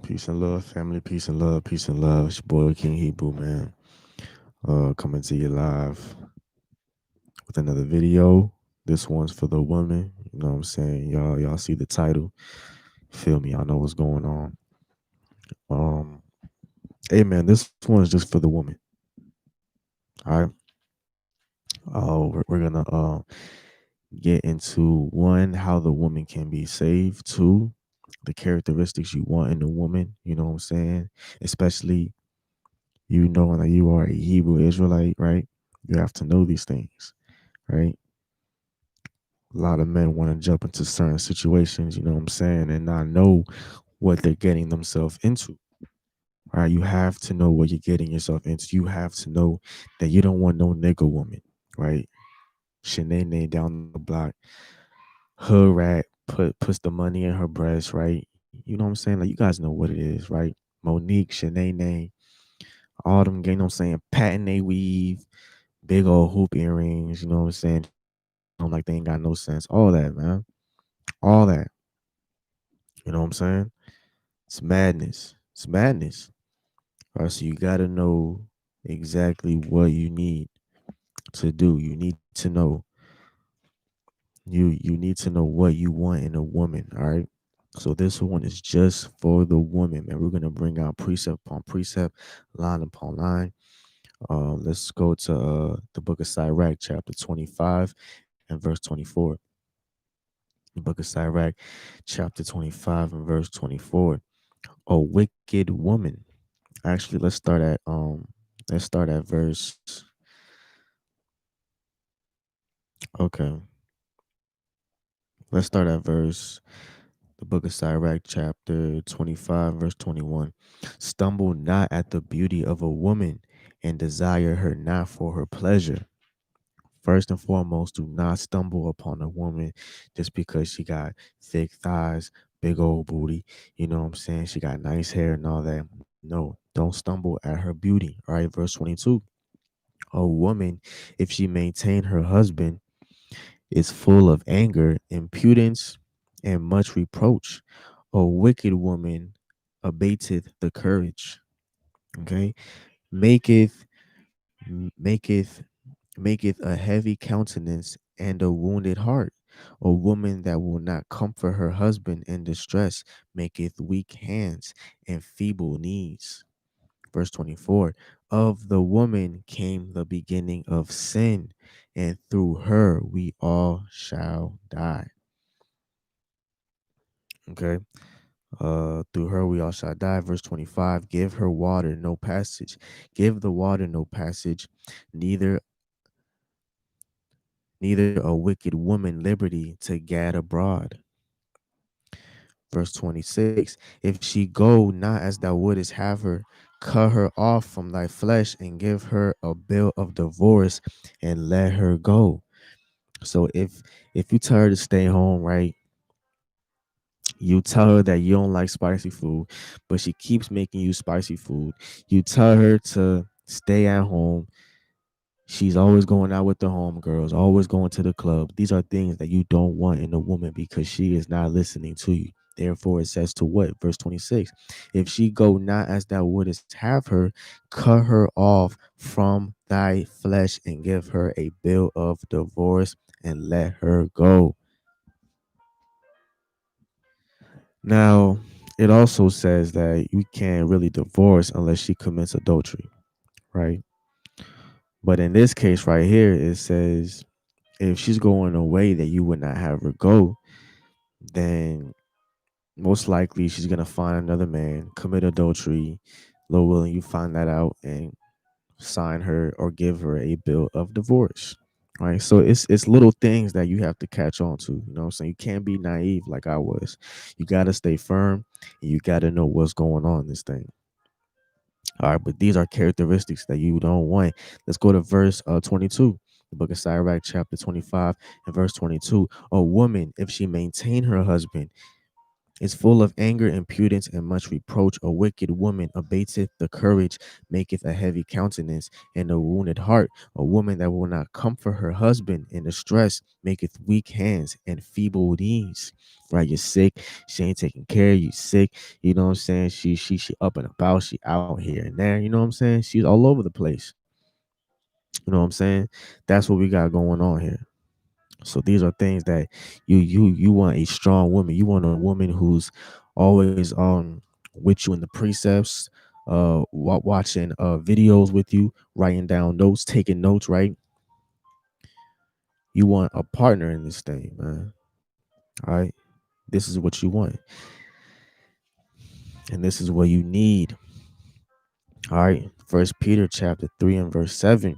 Peace and love, family. Peace and love. Peace and love. It's your boy King Hebrew, man. Coming to you live with another video. This one's for the women. You know what I'm saying? Y'all see the title. Feel me? Y'all know what's going on. Um, hey man, this one's just for the woman. All right. We're gonna get into one, how the woman can be saved. Two, the characteristics you want in a woman. You know what I'm saying? Especially you knowing that you are a Hebrew Israelite, right? You have to know these things, right? A lot of men want to jump into certain situations, you know what I'm saying, and not know what they're getting themselves into. Right? You have to know what you're getting yourself into. You have to know that you don't want no nigga woman, right? Shanae down the block, hood rat, puts the money in her breast, right? You know what I'm saying? Like you guys know what it is, right? Monique, Shanae, all them, you know what I'm saying, patent they weave, big old hoop earrings, you know what I'm saying? Like they ain't got no sense. All that, man. All that. You know what I'm saying? It's madness. It's madness. All right, so you gotta know exactly what you need to do. You need to know you need to know what you want in a woman. All right. So this one is just for the woman, man. We're gonna bring out precept upon precept, line upon line. Let's go to the book of Sirach, chapter 25 and verse 24. The book of Sirach, chapter 25 and verse 24. A wicked woman. Actually, let's start at verse. Okay, let's start at verse. The book of Sirach, chapter 25, verse 21. Stumble not at the beauty of a woman, and desire her not for her pleasure. First and foremost, do not stumble upon a woman just because she got thick thighs, big old booty. You know what I'm saying? She got nice hair and all that. No, don't stumble at her beauty. All right, verse 22. A woman, if she maintain her husband, is full of anger, impudence, and much reproach. A wicked woman abateth the courage. Okay, maketh maketh maketh a heavy countenance and a wounded heart. A woman that will not comfort her husband in distress maketh weak hands and feeble knees. Verse 24. Of the woman came the beginning of sin, and through her we all shall die. Okay. Through her we all shall die. Verse 25. Give her water, no passage. Give the water no passage, neither neither a wicked woman liberty to gad abroad. Verse 26. If she go not as thou wouldest have her, cut her off from thy flesh and give her a bill of divorce and let her go. So if you tell her to stay home, right? You tell her that you don't like spicy food, but she keeps making you spicy food. You tell her to stay at home. She's always going out with the homegirls, always going to the club. These are things that you don't want in a woman because she is not listening to you. Therefore, it says to what? Verse 26. If she go not as thou wouldest have her, cut her off from thy flesh and give her a bill of divorce and let her go. Now, it also says that you can't really divorce unless she commits adultery, right? But in this case right here, it says if she's going a way that you would not have her go, then most likely she's gonna find another man, commit adultery. Lord willing, you find that out and sign her or give her a bill of divorce. Right. So it's little things that you have to catch on to. You know what I'm saying? You can't be naive like I was. You gotta stay firm and you gotta know what's going on in this thing. All right, but these are characteristics that you don't want. Let's go to verse 22. The book of Sirach, chapter 25 and verse 22. A woman, if she maintain her husband, Is full of anger, impudence, and much reproach. A wicked woman abateth the courage, maketh a heavy countenance, and a wounded heart. A woman that will not comfort her husband in distress maketh weak hands and feeble knees. Right, you're sick. She ain't taking care of you. Sick. You know what I'm saying? She up and about. She out here and there. You know what I'm saying? She's all over the place. You know what I'm saying? That's what we got going on here. So these are things that you want a strong woman. You want a woman who's always with you in the precepts, watching videos with you, writing down notes, taking notes, right? You want a partner in this thing, man. All right. This is what you want. And this is what you need. All right. First Peter chapter 3 and verse 7.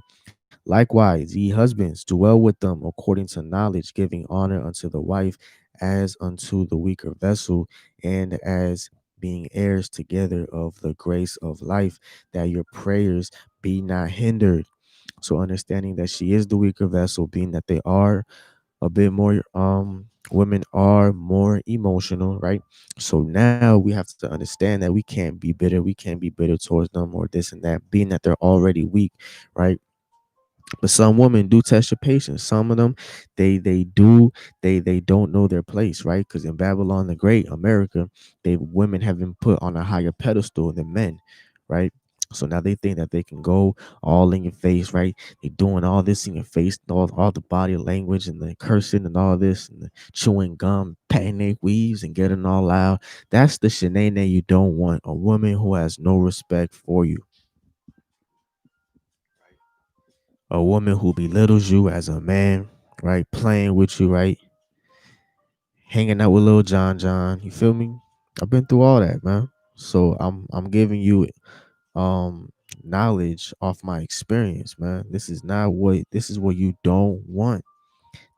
Likewise, ye husbands, dwell with them according to knowledge, giving honor unto the wife as unto the weaker vessel, and as being heirs together of the grace of life, that your prayers be not hindered. So understanding that she is the weaker vessel, being that they are a bit more women are more emotional, right? So now we have to understand that we can't be bitter, we can't be bitter towards them or this and that, being that they're already weak, right? But some women do test your patience. Some of them, they don't know their place, right? Because in Babylon the Great, America, they women have been put on a higher pedestal than men, right? So now they think that they can go all in your face, right? They doing all this in your face, all the body language and the cursing and all this and the chewing gum, patting their weaves and getting all loud. That's the shenanigan you don't want. A woman who has no respect for you. A woman who belittles you as a man, right? Playing with you, right? Hanging out with little John. You feel me? I've been through all that, man. So I'm giving you um knowledge off my experience, man. This is what you don't want.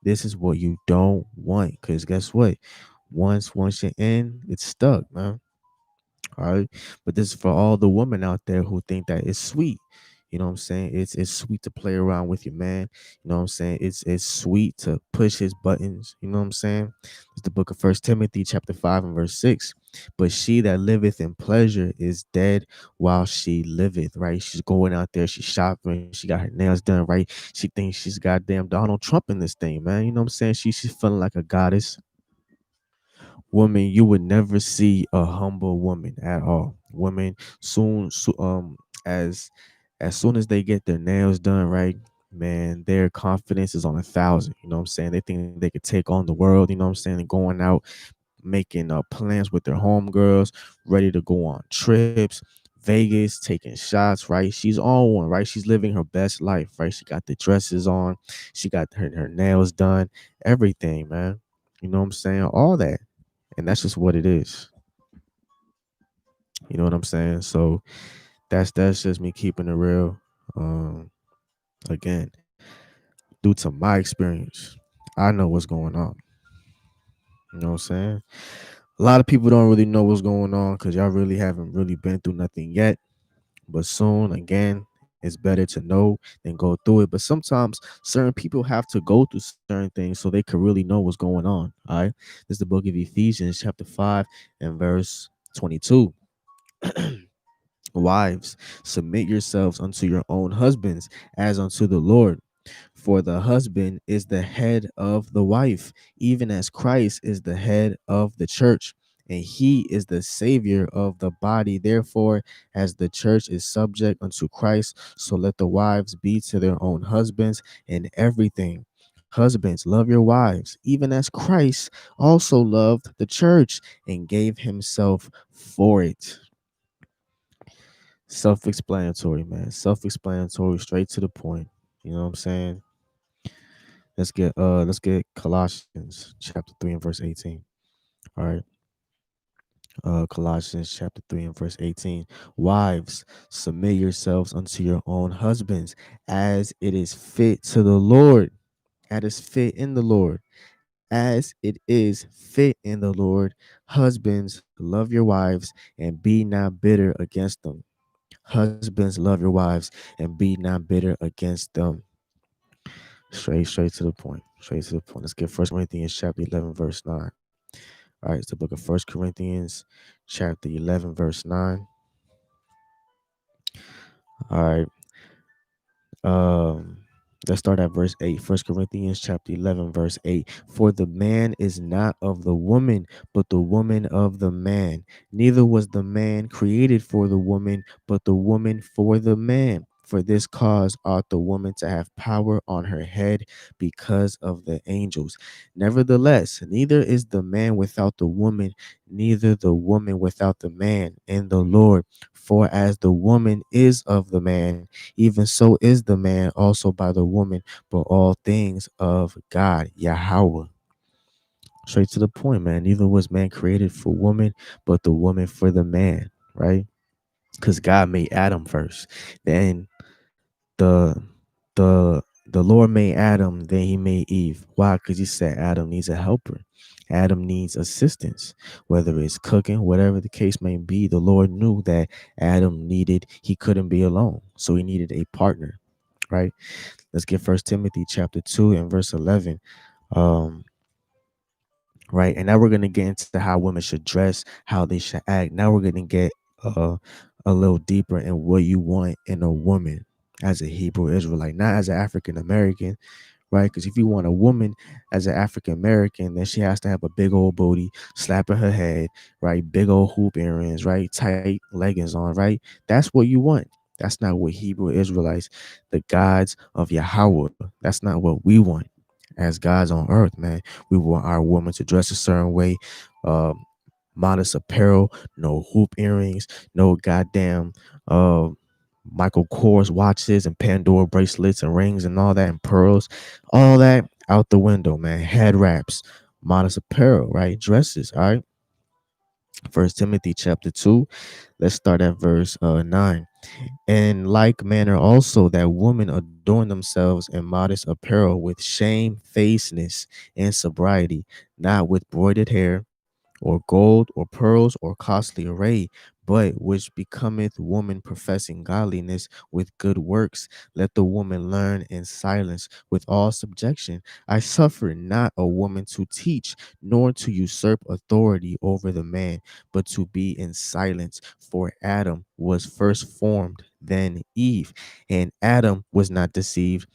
This is what you don't want. Cause guess what? Once you're in, it's stuck, man. All right. But this is for all the women out there who think that it's sweet. You know what I'm saying? It's sweet to play around with your man. You know what I'm saying? It's sweet to push his buttons. You know what I'm saying? It's the book of First Timothy, chapter 5 and verse 6. But she that liveth in pleasure is dead while she liveth, right? She's going out there, she's shopping, she got her nails done, right? She thinks she's goddamn Donald Trump in this thing, man. You know what I'm saying? She's feeling like a goddess. Woman, you would never see a humble woman at all. Women as soon as they get their nails done, right, man, their confidence is on 1,000. You know what I'm saying? They think they could take on the world. You know what I'm saying? And going out making plans with their homegirls, ready to go on trips. Vegas, taking shots, right? She's on one, right? She's living her best life, right? She got the dresses on, she got her nails done, everything, man. You know what I'm saying? All that. And that's just what it is. You know what I'm saying? So that's just me keeping it real. Um, Again, due to my experience, I know what's going on. You know what I'm saying? A lot of people don't really know what's going on because y'all really haven't really been through nothing yet. But soon, again, it's better to know than go through it. But sometimes certain people have to go through certain things so they can really know what's going on. All right. This is the book of Ephesians, chapter 5 and verse 22. Wives, submit yourselves unto your own husbands as unto the Lord. For the husband is the head of the wife, even as Christ is the head of the church, and he is the savior of the body. Therefore, as the church is subject unto Christ, so let the wives be to their own husbands in everything. Husbands, love your wives, even as Christ also loved the church and gave himself for it. Self-explanatory, man. Self-explanatory, straight to the point. You know what I'm saying? Let's get Colossians chapter 3 and verse 18. All right. Colossians chapter 3 and verse 18. Wives, submit yourselves unto your own husbands as it is fit to the Lord. As is fit in the Lord. As it is fit in the Lord. Husbands, love your wives and be not bitter against them. Husbands, love your wives and be not bitter against them. Straight to the point. Straight to the point. Let's get First Corinthians chapter 11, verse 9. All right, it's the book of First Corinthians, chapter 11, verse 9. All right. Um, let's start at verse 8. First Corinthians chapter 11, verse 8. For the man is not of the woman, but the woman of the man. Neither was the man created for the woman, but the woman for the man. For this cause ought the woman to have power on her head because of the angels. Nevertheless, neither is the man without the woman, neither the woman without the man in the Lord. For as the woman is of the man, even so is the man also by the woman, but all things of God, Yahweh. Straight to the point, man. Neither was man created for woman, but the woman for the man, right? Because God made Adam first. Then the the Lord made Adam, then he made Eve. Why? Because he said Adam needs a helper. Adam needs assistance, whether it's cooking, whatever the case may be. The Lord knew that he couldn't be alone. So he needed a partner, right? Let's get First Timothy chapter 2 and verse 11. Um, right. And now we're gonna get into how women should dress, how they should act. Now we're gonna get a little deeper in what you want in a woman as a Hebrew Israelite, not as an African American, right? Because if you want a woman as an African American, then she has to have a big old booty, slapping her head, right? Big old hoop earrings, right? Tight leggings on, right? That's what you want. That's not what Hebrew Israelites, the gods of Yahweh, that's not what we want as gods on earth, man. We want our woman to dress a certain way, um, modest apparel, no hoop earrings, no goddamn uh Michael Kors watches and Pandora bracelets and rings and all that and pearls, all that out the window, man. Head wraps, modest apparel, right? Dresses, all right. First Timothy chapter 2. Let's start at verse 9. In like manner also that women adorn themselves in modest apparel with shamefacedness and sobriety, not with broidered hair or gold or pearls or costly array, but which becometh woman professing godliness with good works. Let the woman learn in silence with all subjection. I suffer not a woman to teach, nor to usurp authority over the man, but to be in silence. For Adam was first formed, then Eve, and Adam was not deceived,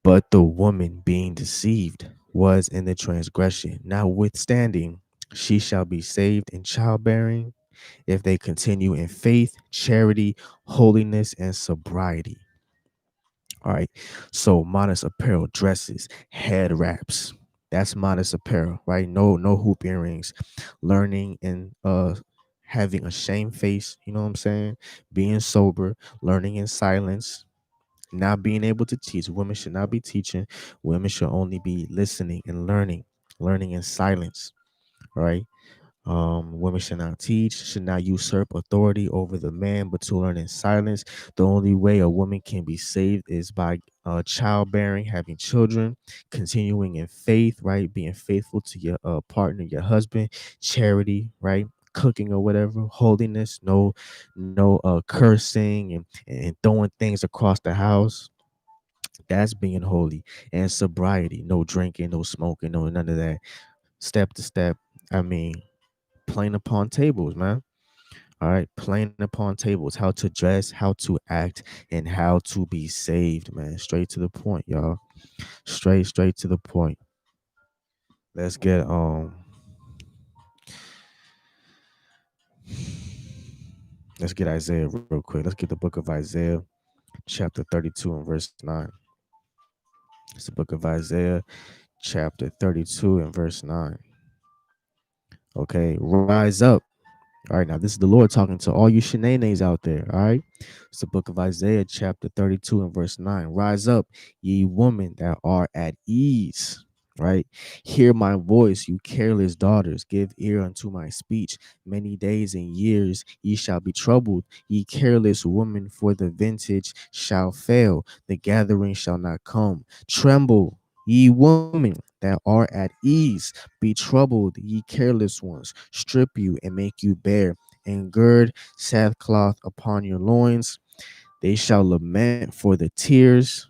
but the woman being deceived was in the transgression. Notwithstanding, she shall be saved in childbearing if they continue in faith, charity, holiness, and sobriety. All right. So modest apparel, dresses, head wraps. That's modest apparel, right? No hoop earrings. Learning and having a shame face, you know what I'm saying? Being sober, learning in silence, not being able to teach. Women should not be teaching. Women should only be listening and learning in silence. Right. Women should not teach, should not usurp authority over the man, but to learn in silence. The only way a woman can be saved is by childbearing, having children, continuing in faith, right? Being faithful to your partner, your husband, charity, right? Cooking or whatever, holiness, no cursing and throwing things across the house. That's being holy. And sobriety, no drinking, no smoking, no none of that. Step to step. I mean, plain upon tables, man. All right, plain upon tables, how to dress, how to act, and how to be saved, man. Straight to the point, y'all. Straight to the point. Let's get let's get Isaiah real quick. Let's get the book of Isaiah, chapter 32 and verse 9. It's the book of Isaiah, chapter 32 and verse 9. Okay, rise up. All right, now this is the Lord talking to all you shenanes out there. All right, it's the book of Isaiah, chapter 32 and verse 9. Rise up, ye women that are at ease. Right, hear my voice, you careless daughters. Give ear unto my speech. Many days and years ye shall be troubled, ye careless women, for the vintage shall fail, the gathering shall not come. Tremble, ye women that are at ease, be troubled, ye careless ones. Strip you and make you bare, and gird sackcloth upon your loins. They shall lament for the tears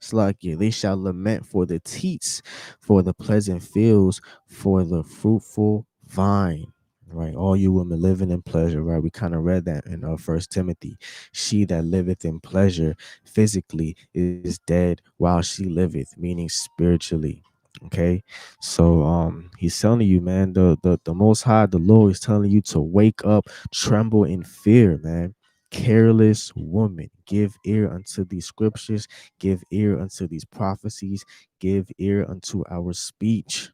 Slakia, they shall lament for the teats, for the pleasant fields, for the fruitful vine. Right, all you women living in pleasure. Right, we kind of read that in First Timothy. She that liveth in pleasure physically is dead while she liveth, meaning spiritually. Okay, so he's telling you, man, the Most High, the Lord, is telling you to wake up, tremble in fear, man. Careless woman, give ear unto these scriptures, give ear unto these prophecies, give ear unto our speech.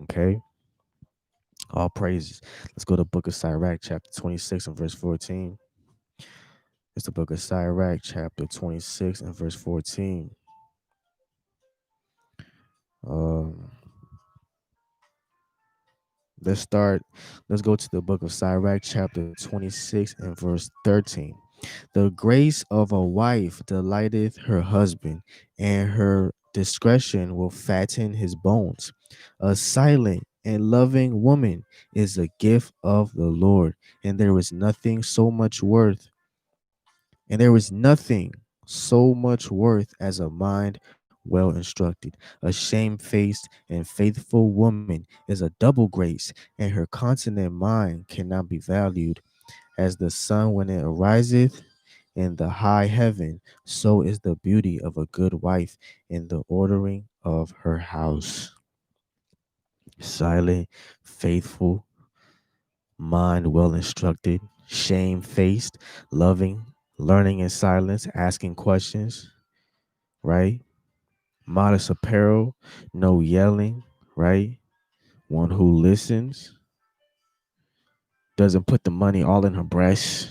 Okay, all praises. Let's go to the book of Sirach, chapter 26 and verse 14. It's the book of Sirach, chapter 26 and verse 14. Um, let's start. Let's go to the book of Sirach, chapter 26 and verse 13. The grace of a wife delighteth her husband, and her discretion will fatten his bones. A silent and loving woman is a gift of the Lord, and there is nothing so much worth, and there is nothing so much worth as a mind well instructed. A shamefaced and faithful woman is a double grace, and her continent mind cannot be valued. As the sun when it ariseth in the high heaven, so is the beauty of a good wife in the ordering of her house. Silent, faithful, mind well instructed, shamefaced, loving, learning in silence, asking questions, right? Modest apparel, no yelling, right? One who listens, doesn't put the money all in her breast.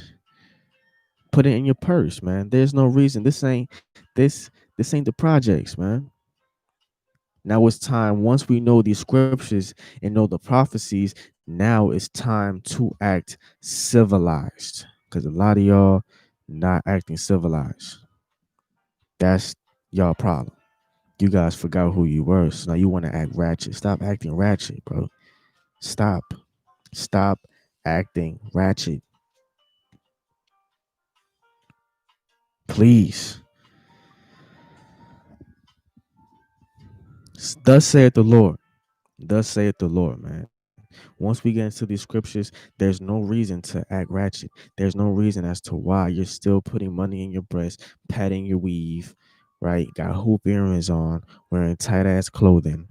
Put it in your purse, man. There's no reason. This ain't the projects, man. Now it's time. Once we know these scriptures and know the prophecies, now it's time to act civilized. Because a lot of y'all not acting civilized. That's y'all problem. You guys forgot who you were, so now you want to act ratchet. Stop acting ratchet, bro. Stop. Stop acting ratchet. Please. Thus saith the Lord. Thus saith the Lord, man. Once we get into these scriptures, there's no reason to act ratchet. There's no reason as to why you're still putting money in your breast, patting your weave, right? Got hoop earrings on, wearing tight ass clothing.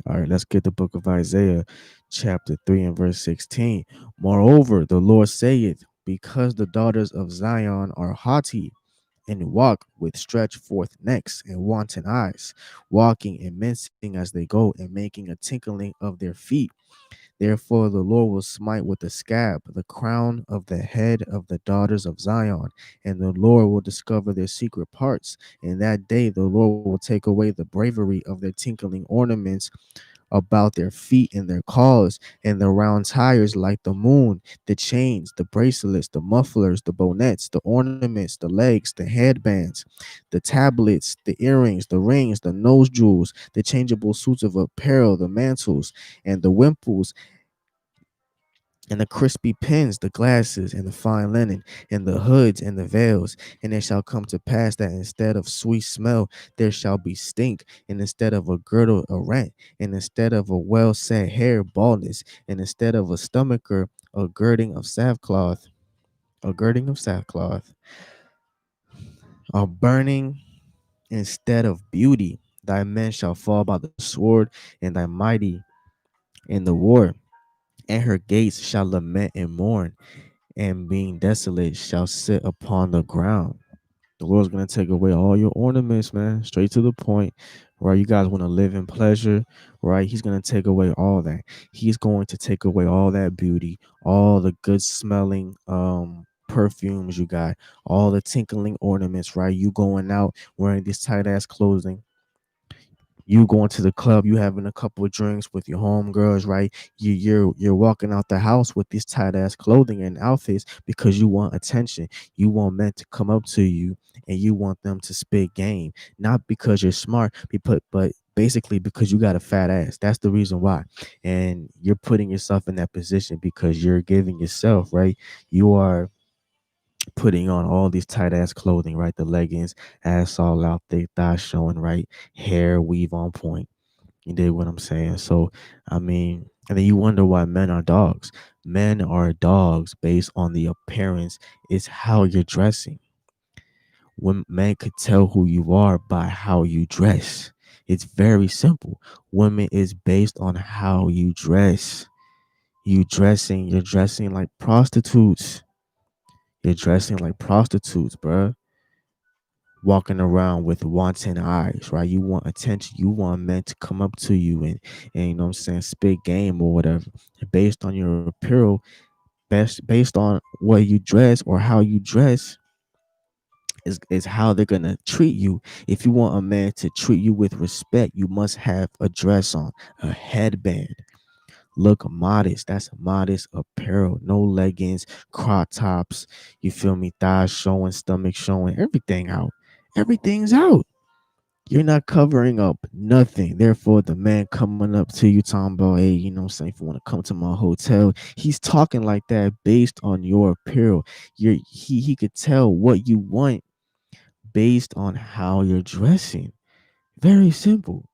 All right, let's get the book of Isaiah, chapter 3 and verse 16. Moreover, the Lord saith, because the daughters of Zion are haughty, and walk with stretched forth necks and wanton eyes, walking and mincing as they go, and making a tinkling of their feet. Therefore, the Lord will smite with a scab the crown of the head of the daughters of Zion, and the Lord will discover their secret parts. In that day, the Lord will take away the bravery of their tinkling ornaments about their feet and their calls, and the round tires like the moon, the chains, the bracelets, the mufflers, the bonnets, the ornaments, the legs, the headbands, the tablets, the earrings, the rings, the nose jewels, the changeable suits of apparel, the mantles, and the wimples, and the crispy pins, the glasses, and the fine linen, and the hoods, and the veils. And it shall come to pass that instead of sweet smell, there shall be stink, and instead of a girdle, a rent, and instead of a well set hair, baldness, and instead of a stomacher, a girding of sackcloth, a girding of sackcloth, a burning instead of beauty. Thy men shall fall by the sword, and thy mighty in the war, and her gates shall lament and mourn, and being desolate shall sit upon the ground. The Lord's gonna take away all your ornaments, man. Straight to the point. Right? You guys want to live in pleasure, right? He's gonna take away all that. He's going to take away all that beauty, all the good smelling perfumes you got, all the tinkling ornaments, right? You going out wearing this tight ass clothing, you going to the club, you having a couple of drinks with your homegirls, right? You're walking out the house with this tight ass clothing and outfits because you want attention. You want men to come up to you and you want them to spit game, not because you're smart, but basically because you got a fat ass. That's the reason why. And you're putting yourself in that position because you're giving yourself, right? You are putting on all these tight ass clothing, right? The leggings, ass all out, thick thighs showing, right? Hair weave on point. You dig what I'm saying? So, I mean, and then you wonder why men are dogs. Men are dogs based on the appearance, is how you're dressing. When men could tell who you are by how you dress. It's very simple. Women is based on how you dress. You're dressing like prostitutes. You're dressing like prostitutes, bruh. Walking around with wanton eyes, right? You want attention. You want men to come up to you and you know what I'm saying, spit game or whatever. Based on your apparel, based on what you dress or how you dress, is how they're gonna treat you. If you want a man to treat you with respect, you must have a dress on, a headband. Look modest. That's modest apparel. No leggings, crop tops. You feel me? Thighs showing, stomach showing, everything out. Everything's out. You're not covering up nothing. Therefore, the man coming up to you talking about, hey, you know what I'm saying, if you want to come to my hotel, he's talking like that based on your apparel. He could tell what you want based on how you're dressing. Very simple.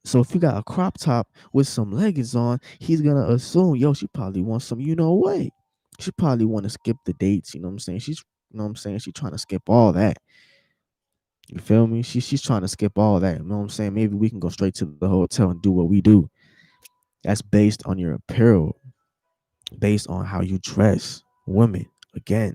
So if you got a crop top with some leggings on, he's gonna assume, yo, she probably wants some, you know what? She probably want to skip the dates, you know what I'm saying? You know what I'm saying? She's trying to skip all that. You feel me? She's trying to skip all that. You know what I'm saying? Maybe we can go straight to the hotel and do what we do. That's based on your apparel, based on how you dress. Women, again,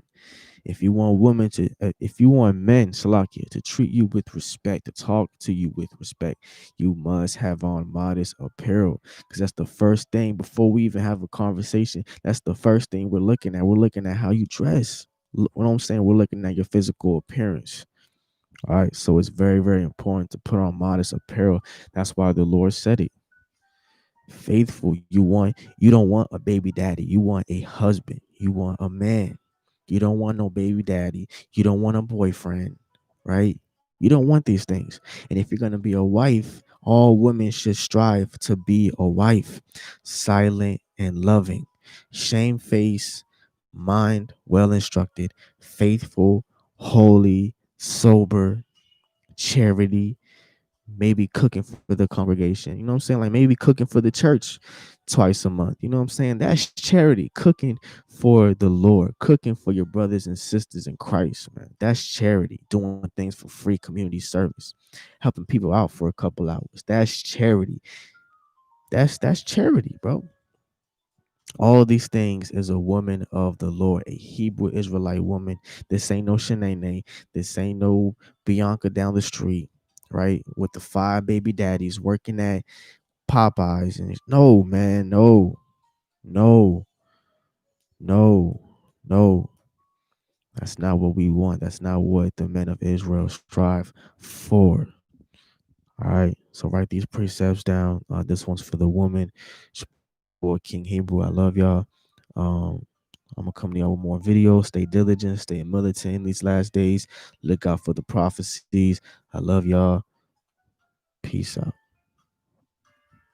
if you want women to, if you want men, Salakia, to treat you with respect, to talk to you with respect, you must have on modest apparel. Because that's the first thing before we even have a conversation. That's the first thing we're looking at. We're looking at how you dress. What I'm saying, we're looking at your physical appearance. All right. So it's very, very important to put on modest apparel. That's why the Lord said it. Faithful. You don't want a baby daddy. You want a husband. You want a man. You don't want no baby daddy. You don't want a boyfriend, right? You don't want these things. And if you're gonna be a wife, all women should strive to be a wife, silent and loving, shamefaced, mind well instructed, faithful, holy, sober, charity, maybe cooking for the congregation. You know what I'm saying? Like maybe cooking for the church twice a month. You know what I'm saying? That's charity. Cooking for the Lord, cooking for your brothers and sisters in Christ, man. That's charity. Doing things for free community service, helping people out for a couple hours. That's charity. That's charity, bro. All these things is a woman of the Lord, a Hebrew Israelite woman. This ain't no Shanae. This ain't no Bianca down the street, right? With the 5 baby daddies working at Popeyes. And no, man, no, no, no. That's not what we want. That's not what the men of Israel strive for. All right. So write these precepts down. This one's for the woman. For King Hebrew, I love y'all. Um, I'm gonna come to y'all with more videos. Stay diligent, stay militant in these last days. Look out for the prophecies. I love y'all. Peace out.